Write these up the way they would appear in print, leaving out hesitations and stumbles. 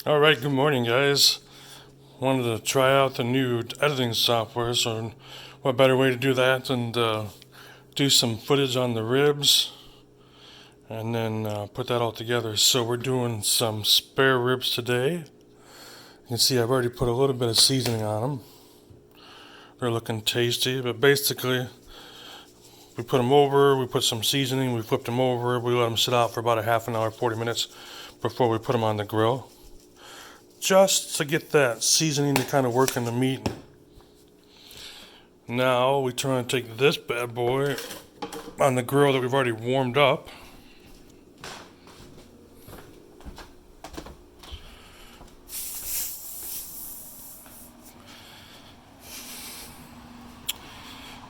All right, good morning, guys. Wanted to try out the new editing software, so what better way to do that than do some footage on the ribs and then put that all together. So we're doing some spare ribs today. You can see I've already put a little bit of seasoning on them. They're looking tasty, but basically we put them over, we put some seasoning, we flipped them over, we let them sit out for about a half an hour, 40 minutes before we put them on the grill, just to get that seasoning to kind of work in the meat. Now we try to take this bad boy on the grill that we've already warmed up.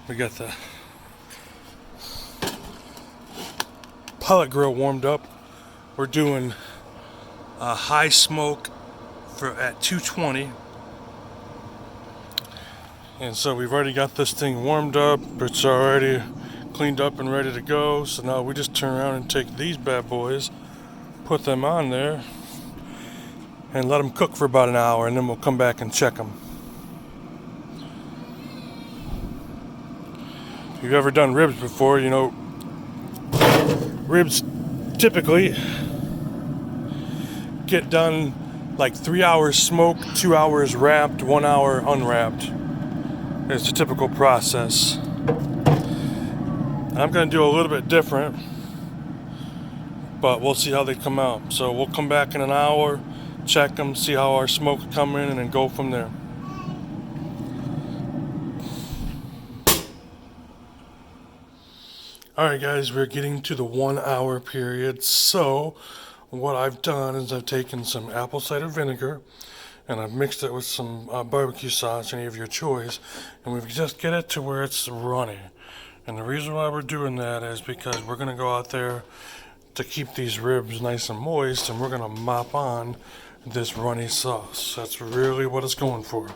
We got the pellet grill warmed up. We're doing a high smoke at 220. And so we've already got this thing warmed up. It's already cleaned up and ready to go. So now we just turn around and take these bad boys, put them on there, and let them cook for about an hour, and then we'll come back and check them. If you've ever done ribs before, you know ribs typically get done like 3 hours smoked, 2 hours wrapped, 1 hour unwrapped. It's the typical process. I'm going to do a little bit different, but we'll see how they come out. So we'll come back in an hour, check them, see how our smoke come in, and then go from there. Alright guys, we're getting to the 1 hour period. So what I've done is I've taken some apple cider vinegar and I've mixed it with some barbecue sauce, any of your choice, and we've just get it to where it's runny. And the reason why we're doing that is because we're going to go out there to keep these ribs nice and moist, and we're going to mop on this runny sauce. That's really what it's going for.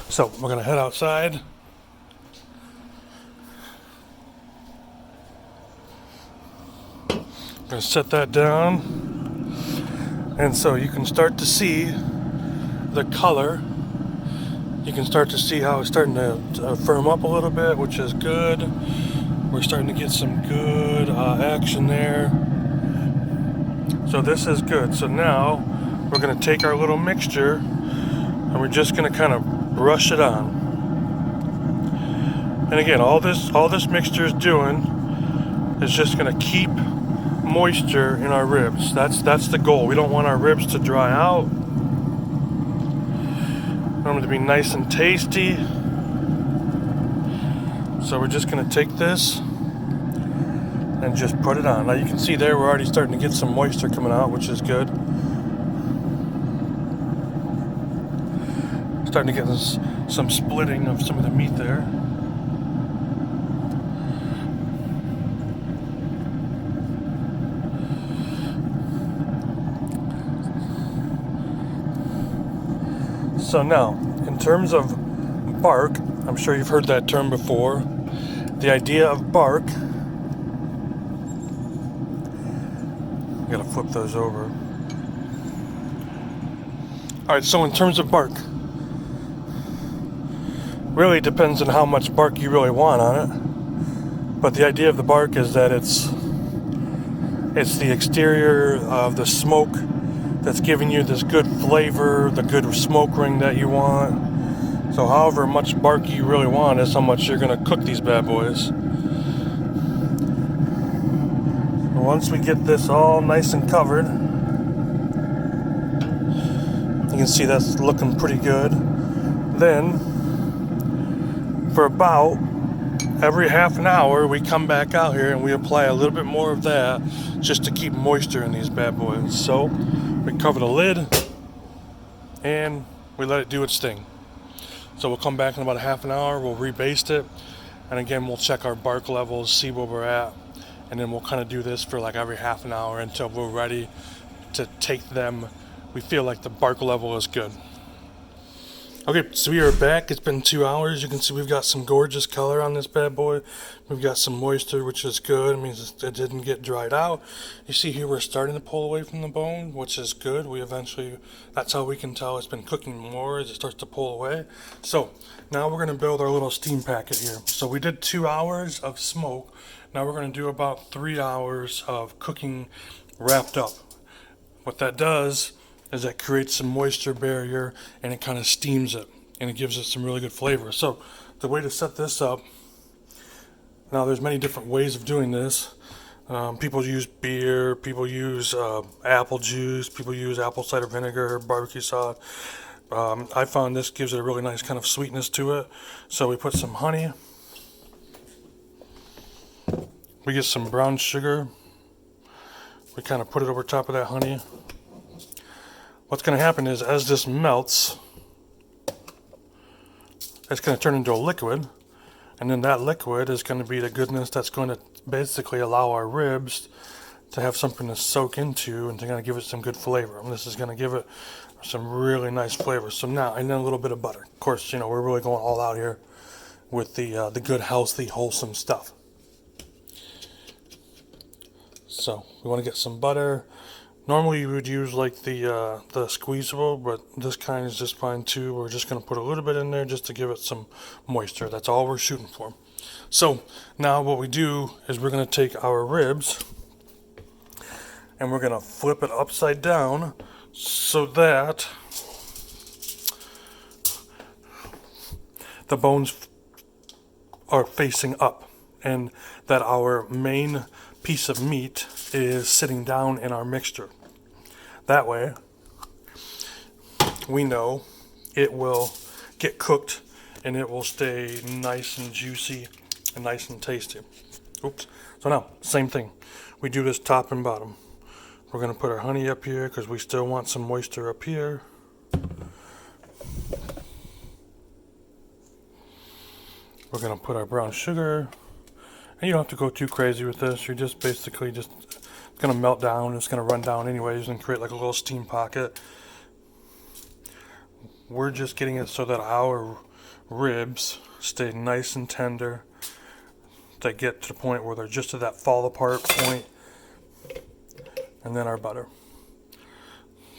So we're going to head outside. I'm going to set that down. And so you can start to see the color. You can start to see how it's starting to firm up a little bit, which is good. We're starting to get some good action there. So this is good. So now we're going to take our little mixture and we're just going to kind of brush it on. And again, all this mixture is doing is just going to keep moisture in our ribs. That's the goal. We don't want our ribs to dry out. We want them to be nice and tasty. So we're just going to take this and just put it on. Now you can see there we're already starting to get some moisture coming out, which is good. Starting to get some splitting of some of the meat there. So now, in terms of bark, I'm sure you've heard that term before. The idea of bark, I gotta flip those over. Alright, so in terms of bark, really depends on how much bark you really want on it. But the idea of the bark is that it's the exterior of the smoke that's giving you this good flavor, the good smoke ring that you want. So however much bark you really want is how much you're going to cook these bad boys. Once we get this all nice and covered, you can see that's looking pretty good. Then for about every half an hour we come back out here and we apply a little bit more of that just to keep moisture in these bad boys. So we cover the lid and we let it do its thing. So we'll come back in about a half an hour, we'll rebaste it, and again we'll check our bark levels, see where we're at, and then we'll kind of do this for like every half an hour until we're ready to take them. We feel like the bark level is good. Okay, so we are back. It's been 2 hours. You can see we've got some gorgeous color on this bad boy. We've got some moisture, which is good. It means it didn't get dried out. You see here we're starting to pull away from the bone, which is good. That's how we can tell it's been cooking more, as it starts to pull away. So now we're going to build our little steam packet here. So we did 2 hours of smoke. Now we're going to do about 3 hours of cooking wrapped up. What that does is that creates some moisture barrier, and it kind of steams it, and it gives it some really good flavor. So the way to set this up, now there's many different ways of doing this. People use beer, people use apple juice, people use apple cider vinegar, barbecue sauce. I found this gives it a really nice kind of sweetness to it. So we put some honey, we get some brown sugar, we kind of put it over top of that honey. What's going to happen is, as this melts, it's going to turn into a liquid, and then that liquid is going to be the goodness that's going to basically allow our ribs to have something to soak into and to kind of give it some good flavor. And this is going to give it some really nice flavor. So now, and then a little bit of butter. Of course, you know, we're really going all out here with the good, healthy, wholesome stuff. So we want to get some butter. Normally you would use like the squeezable, but this kind is just fine too. We're just going to put a little bit in there just to give it some moisture. That's all we're shooting for. So now what we do is we're going to take our ribs and we're going to flip it upside down so that the bones are facing up and that our main piece of meat is sitting down in our mixture. That way, we know it will get cooked and it will stay nice and juicy and nice and tasty. Oops. So now, same thing. We do this top and bottom. We're going to put our honey up here because we still want some moisture up here. We're going to put our brown sugar. And you don't have to go too crazy with this. You're just basically just going to melt down. It's going to run down anyways and create like a little steam pocket. We're just getting it so that our ribs stay nice and tender. They get to the point where they're just at that fall apart point. And then our butter.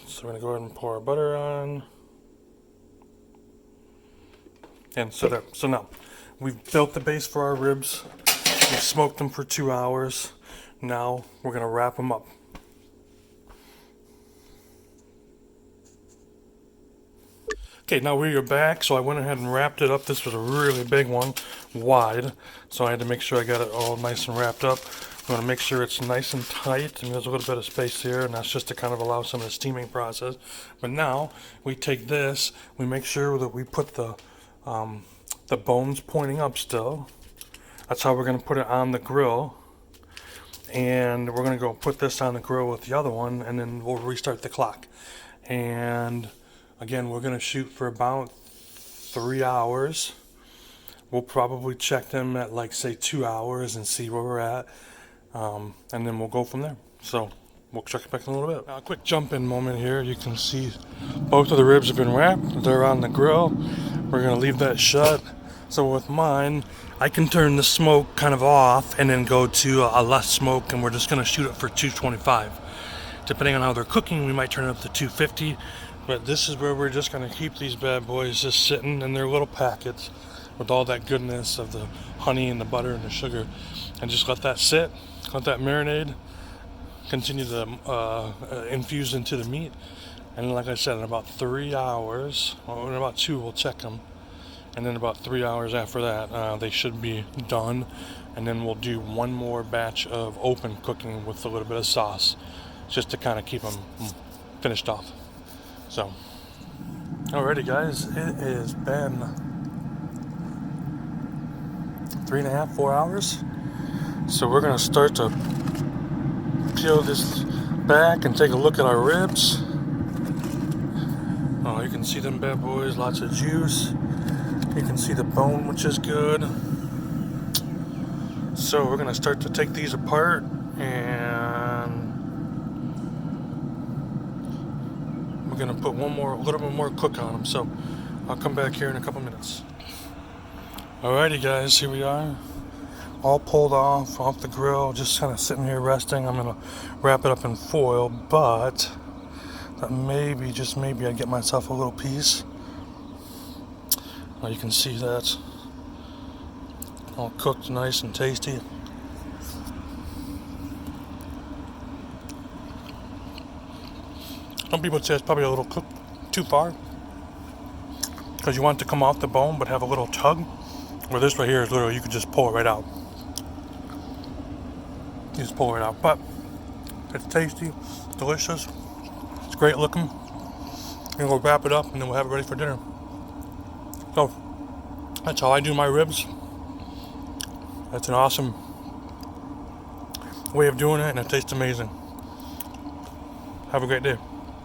So we're going to go ahead and pour our butter on. And so there. So now we've built the base for our ribs. We smoked them for 2 hours. Now we're going to wrap them up. Okay, now we are back. So I went ahead and wrapped it up. This was a really big one, wide. So I had to make sure I got it all nice and wrapped up. I'm going to make sure it's nice and tight, and there's a little bit of space here, and that's just to kind of allow some of the steaming process. But now we take this, we make sure that we put the bones pointing up still. That's how we're going to put it on the grill. And we're going to go put this on the grill with the other one, and then we'll restart the clock. And again, we're going to shoot for about 3 hours. We'll probably check them at like say 2 hours and see where we're at. And then we'll go from there. So we'll check back in a little bit. Now, a quick jump in moment here. You can see both of the ribs have been wrapped. They're on the grill. We're going to leave that shut. So with mine, I can turn the smoke kind of off and then go to a less smoke, and we're just going to shoot it for 225. Depending on how they're cooking, we might turn it up to 250. But this is where we're just going to keep these bad boys just sitting in their little packets with all that goodness of the honey and the butter and the sugar. And just let that sit, let that marinade, continue to infuse into the meat. And like I said, in about 3 hours, well, in about 2, we'll check them. And then about 3 hours after that, they should be done. And then we'll do one more batch of open cooking with a little bit of sauce, just to kind of keep them finished off. So, alrighty guys, it has been 3.5, 4 hours. So we're gonna start to peel this back and take a look at our ribs. Oh, you can see them bad boys, lots of juice. You can see the bone, which is good. So we're going to start to take these apart, and we're going to put a little bit more cook on them. So I'll come back here in a couple minutes. Alrighty guys, here we are. All pulled off the grill, just kind of sitting here resting. I'm gonna wrap it up in foil, but maybe, just maybe, I get myself a little piece. Now you can see that all cooked nice and tasty. Some people say it's probably a little cooked too far because you want it to come off the bone but have a little tug. Where this right here is literally, you can just pull it right out. You just pull it right out. But it's tasty, delicious, it's great looking. And we'll wrap it up and then we'll have it ready for dinner. So that's how I do my ribs. That's an awesome way of doing it, and it tastes amazing. Have a great day.